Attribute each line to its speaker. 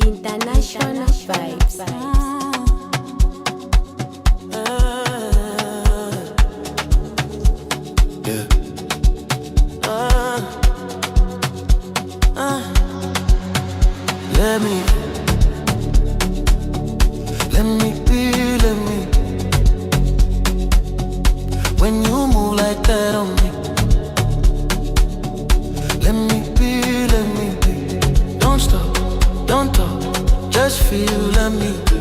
Speaker 1: International vibes.
Speaker 2: Yeah. Let me be. When you move like that on me, let me be. Don't stop, don't talk, just feel, let me be.